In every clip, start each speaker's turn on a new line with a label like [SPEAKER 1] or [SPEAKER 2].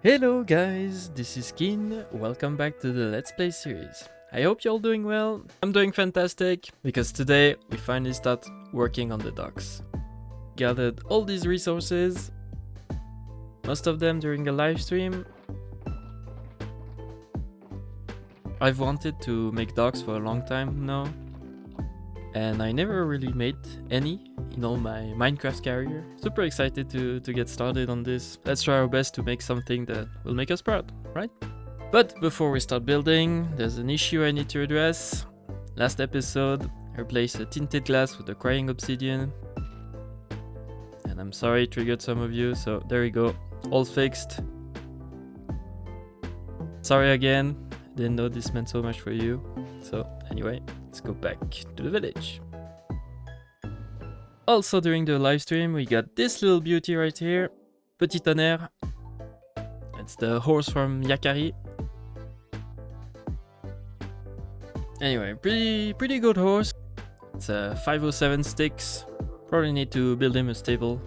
[SPEAKER 1] Hello guys, this is Keane, welcome back to the Let's Play series. I hope you're all doing well. I'm doing fantastic, because today we finally start working on the docks. Gathered all these resources, most of them during a live stream. I've wanted to make docks for a long time now, and I never really made any in all my Minecraft career. Super excited to get started on this. Let's try our best to make something that will make us proud, right? But before we start building, there's an issue I need to address. Last episode, I replaced a tinted glass with a crying obsidian. And I'm sorry it triggered some of you, so there we go. All fixed. Sorry again, didn't know this meant so much for you. So anyway, let's go back to the village. Also during the live stream we got this little beauty right here, Petit Tonnerre. It's the horse from Yakari. Anyway, pretty good horse. It's a 507 sticks. Probably need to build him a stable.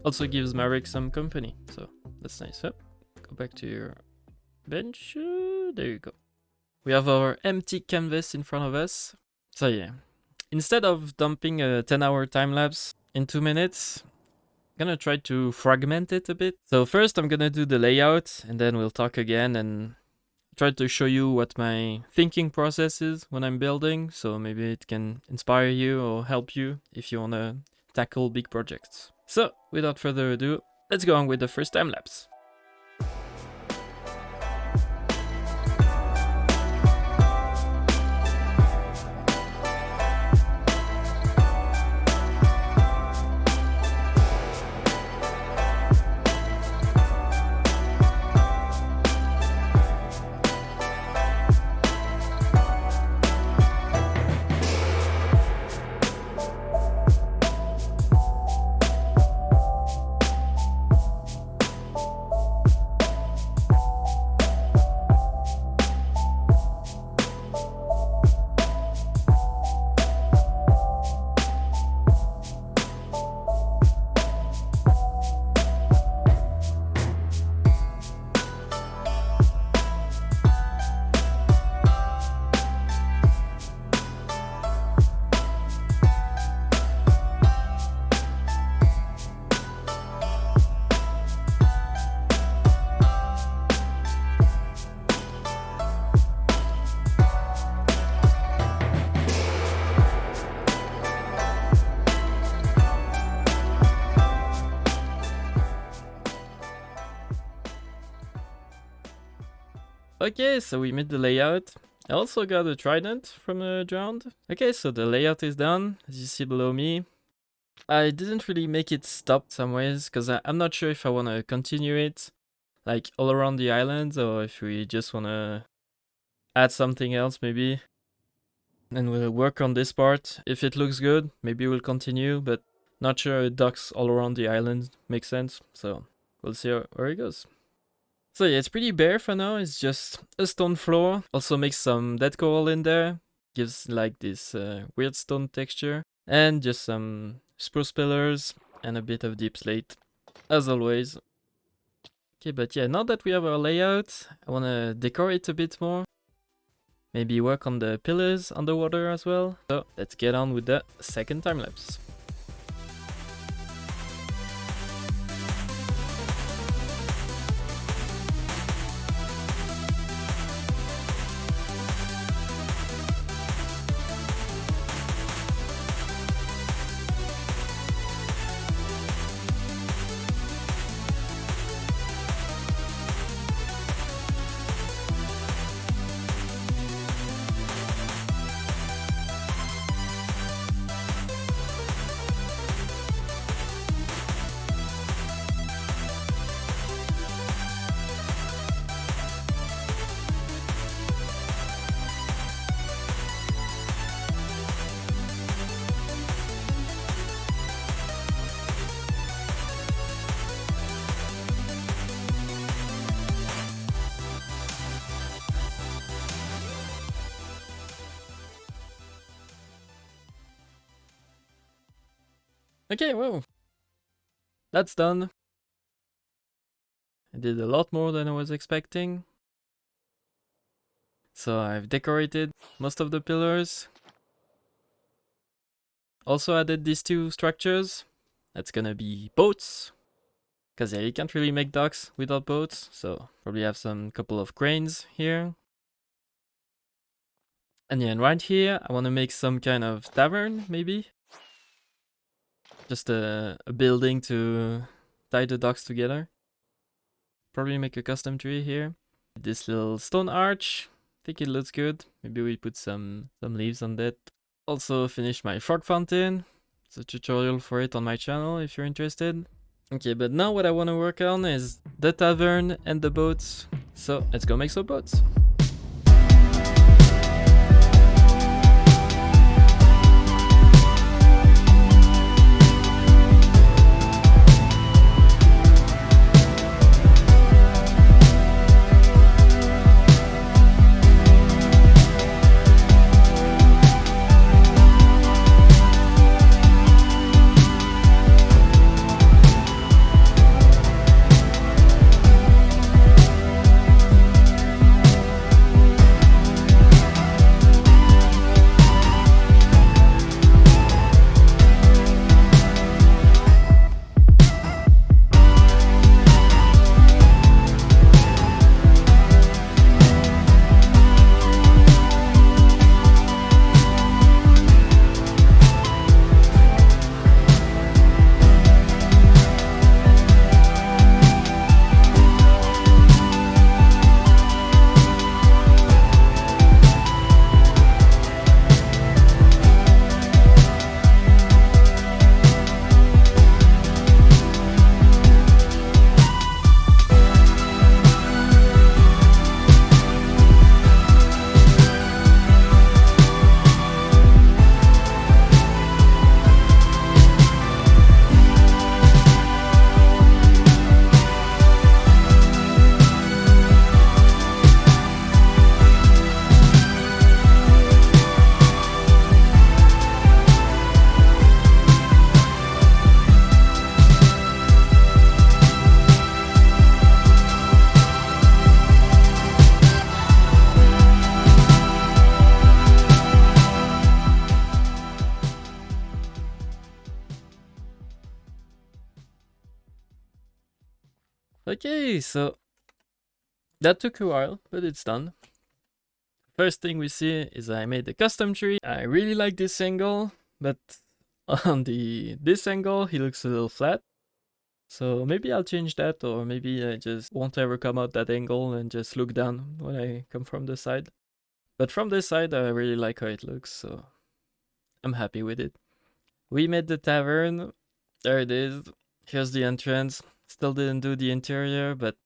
[SPEAKER 1] Also gives Marek some company, so that's nice. Up, go back to your bench. There you go. We have our empty canvas in front of us. So yeah, instead of dumping a 10-hour time-lapse in 2 minutes, I'm gonna try to fragment it a bit. So first I'm gonna do the layout, and then we'll talk again and try to show you what my thinking process is when I'm building, so maybe it can inspire you or help you if you wanna tackle big projects. So without further ado, let's go on with the first time-lapse. Okay, so we made the layout. I also got a trident from the ground. Okay, so the layout is done, as you see below me. I didn't really make it stop some ways, because I'm not sure if I want to continue it, like all around the island, or if we just want to add something else maybe. And we'll work on this part. If it looks good, maybe we'll continue, but not sure docks all around the island makes sense, so we'll see where it goes. So yeah, it's pretty bare for now. It's just a stone floor. Also makes some dead coral in there. Gives like this weird stone texture. And just some spruce pillars and a bit of deep slate, as always. Okay, but yeah, now that we have our layout, I want to decorate a bit more. Maybe work on the pillars underwater as well. So let's get on with the second time-lapse. Okay, well, that's done. I did a lot more than I was expecting. So I've decorated most of the pillars. Also added these two structures. That's gonna be boats. Because yeah, you can't really make docks without boats. So probably have some couple of cranes here. And yeah, and right here, I want to make some kind of tavern, maybe. Just a building to tie the docks together. Probably make a custom tree here. This little stone arch. I think it looks good. Maybe we put some leaves on that. Also finished my frog fountain. There's a tutorial for it on my channel if you're interested. Okay, but now what I want to work on is the tavern and the boats. So let's go make some boats. Okay, so that took a while, but it's done. First thing we see is I made the custom tree. I really like this angle, but on this angle, he looks a little flat. So maybe I'll change that, or maybe I just won't ever come out that angle and just look down when I come from the side. But from this side, I really like how it looks, so I'm happy with it. We made the tavern. There it is. Here's the entrance. Still didn't do the interior, but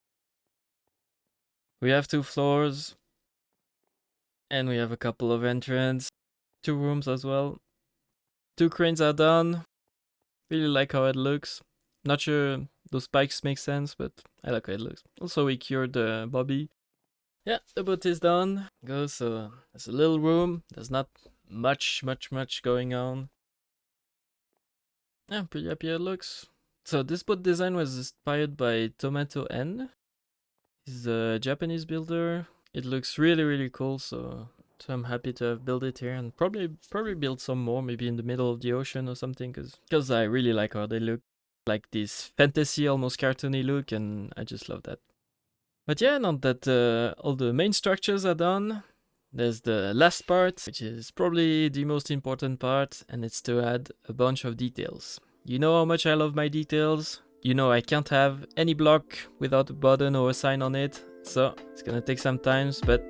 [SPEAKER 1] we have 2 floors. And we have a couple of entrances. 2 rooms as well. 2 cranes are done. Really like how it looks. Not sure those spikes make sense, but I like how it looks. Also, we cured the Bobby. Yeah, the boat is done. So there's a little room. There's not much going on. Yeah, I'm pretty happy it looks. So this boat design was inspired by Tomato N. He's a Japanese builder. It looks really cool, so I'm happy to have built it here, and probably build some more, maybe in the middle of the ocean or something, because I really like how they look. Like this fantasy, almost cartoony look, and I just love that. But yeah, now that all the main structures are done, there's the last part, which is probably the most important part, and it's to add a bunch of details. You know how much I love my details. You know I can't have any block without a button or a sign on it, so it's gonna take some time, but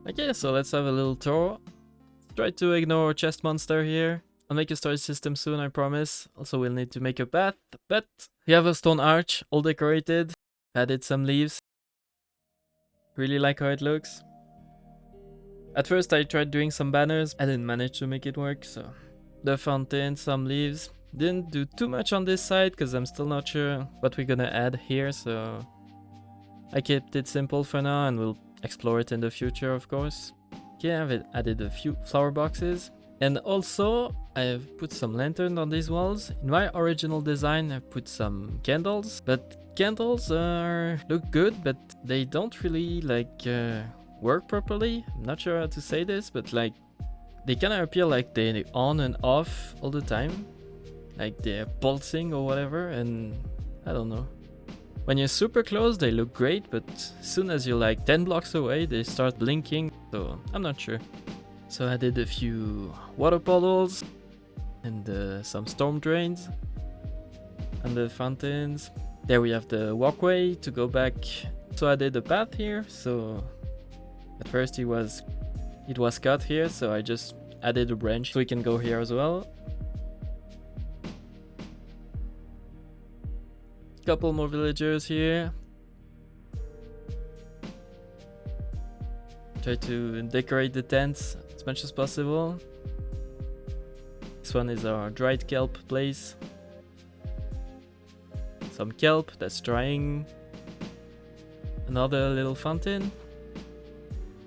[SPEAKER 1] Okay, so let's have a little tour. Try to ignore chest monster here. I'll make a storage system soon, I promise. Also, we'll need to make a path, but we have a stone arch, all decorated. Added some leaves. Really like how it looks. At first I tried doing some banners, I didn't manage to make it work, so... The fountain, some leaves. Didn't do too much on this side, because I'm still not sure what we're gonna add here, so... I kept it simple for now, and we'll explore it in the future, of course. Okay, I've added a few flower boxes. And also, I've put some lantern on these walls. In my original design, I put some candles, but candles look good, but they don't really work properly. I'm not sure how to say this, but like they kind of appear like they're on and off all the time, like they're pulsing or whatever, and I don't know. When you're super close, they look great, but as soon as you're like 10 blocks away, they start blinking, so I'm not sure. So I did a few water puddles and some storm drains and the fountains. There we have the walkway to go back. So I did a path here, so at first it was cut here, so I just added a branch so we can go here as well. Couple more villagers here. Try to decorate the tents as much as possible. This one is our dried kelp place. Some kelp that's drying. Another little fountain.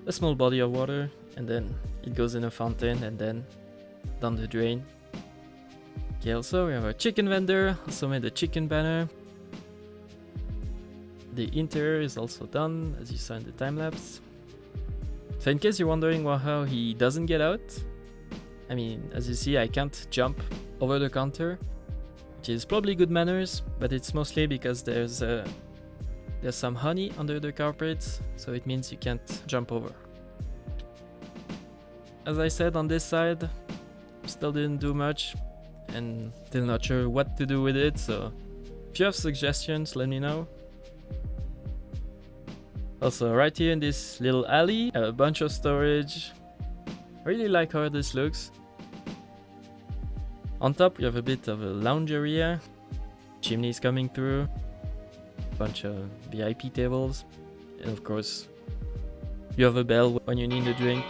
[SPEAKER 1] A small body of water, and then it goes in a fountain and then down the drain. Okay, also we have a chicken vendor, also made a chicken banner. The interior is also done, as you saw in the time lapse. So in case you're wondering how he doesn't get out, I mean, as you see, I can't jump over the counter, which is probably good manners, but it's mostly because there's some honey under the carpet, so it means you can't jump over. As I said, on this side, still didn't do much, and still not sure what to do with it, so if you have suggestions, let me know. Also, right here in this little alley, I have a bunch of storage. I really like how this looks. On top, we have a bit of a lounge area. Chimneys coming through. Bunch of VIP tables. And of course, you have a bell when you need a drink.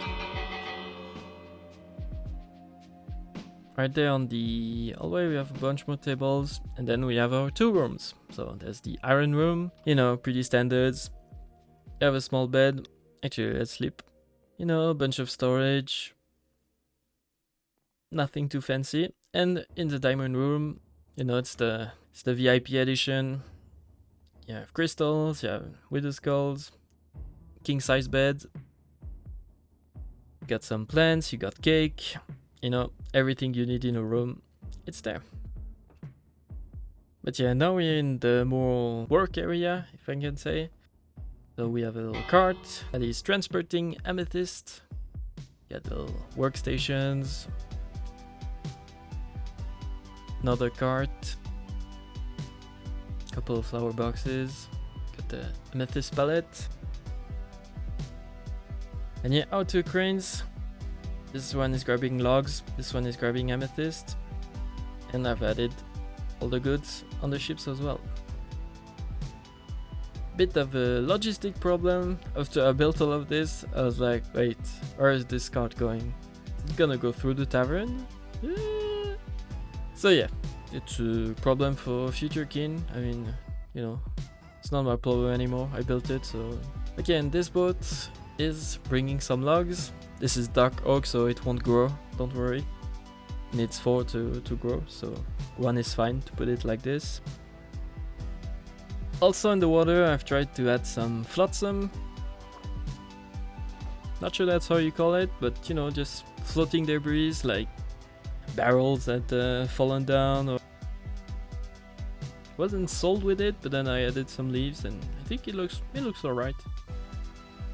[SPEAKER 1] Right there on the hallway, we have a bunch more tables. And then we have our two rooms. So there's the iron room. You know, pretty standards. You have a small bed. Actually, let's sleep. You know, a bunch of storage. Nothing too fancy. And in the diamond room, you know, it's the VIP edition. You have crystals, you have widow skulls, king size bed. You got some plants, you got cake. You know, everything you need in a room, it's there. But yeah, now we're in the more work area, if I can say. So we have a little cart that is transporting amethyst. Got little workstations. Another cart. Couple of flower boxes. Got the amethyst palette. And yeah, our two cranes. This one is grabbing logs. This one is grabbing amethyst. And I've added all the goods on the ships as well. Bit of a logistic problem. After I built all of this, I was like, wait, where is this cart going? Is it gonna go through the tavern? So yeah, it's a problem for future Keane. I mean, you know, it's not my problem anymore. I built it, so... Again, this boat is bringing some logs. This is dark oak, so it won't grow, don't worry. It needs 4 to grow, so 1 is fine to put it like this. Also in the water, I've tried to add some flotsam. Not sure that's how you call it, but you know, just floating debris like barrels that fallen down. Or wasn't sold with it, but then I added some leaves, and I think it looks alright.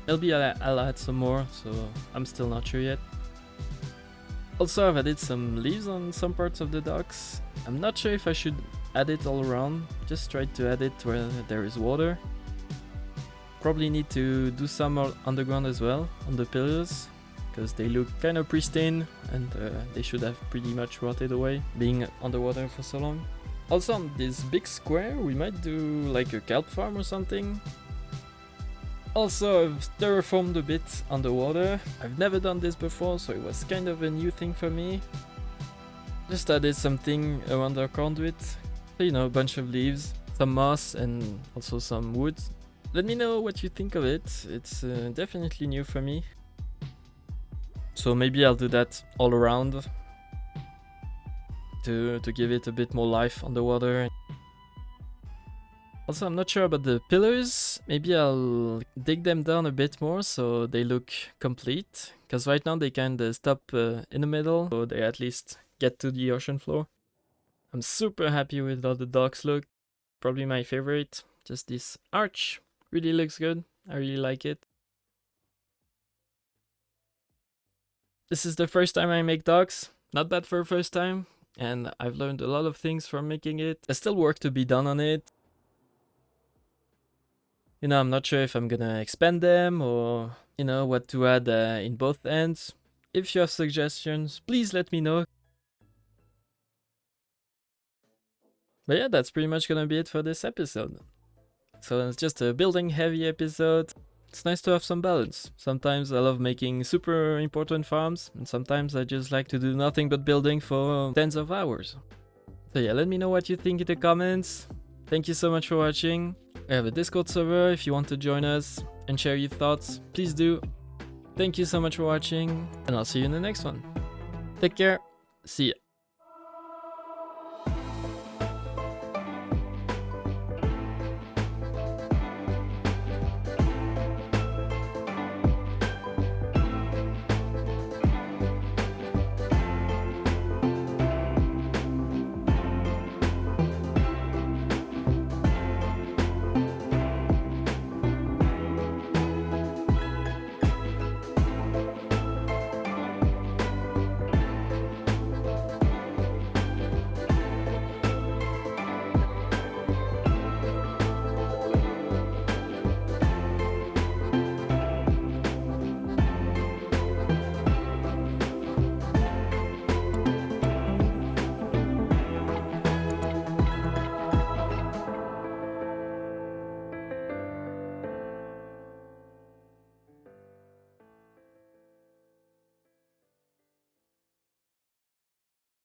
[SPEAKER 1] Maybe I'll add some more, so I'm still not sure yet. Also, I've added some leaves on some parts of the docks. I'm not sure if I should add it all around. Just try to add it where there is water. Probably need to do some more underground as well on the pillars, because they look kind of pristine and they should have pretty much rotted away, being underwater for so long. Also on this big square we might do like a kelp farm or something. Also I've terraformed a bit underwater. I've never done this before, so it was kind of a new thing for me. Just added something around our conduit, so, you know, a bunch of leaves, some moss and also some wood. Let me know what you think of it. It's definitely new for me. So maybe I'll do that all around to give it a bit more life underwater. Also, I'm not sure about the pillars. Maybe I'll dig them down a bit more so they look complete. Because right now they kind of stop in the middle, so they at least get to the ocean floor. I'm super happy with how the docks look. Probably my favorite. Just this arch really looks good. I really like it. This is the first time I make docks. Not bad for a first time. And I've learned a lot of things from making it. There's still work to be done on it. You know, I'm not sure if I'm gonna expand them or, you know, what to add in both ends. If you have suggestions, please let me know. But yeah, that's pretty much gonna be it for this episode. So it's just a building heavy episode. It's nice to have some balance. Sometimes I love making super important farms, and sometimes I just like to do nothing but building for tens of hours. So yeah, let me know what you think in the comments. Thank you so much for watching. I have a Discord server if you want to join us and share your thoughts, please do. Thank you so much for watching, and I'll see you in the next one. Take care. See ya.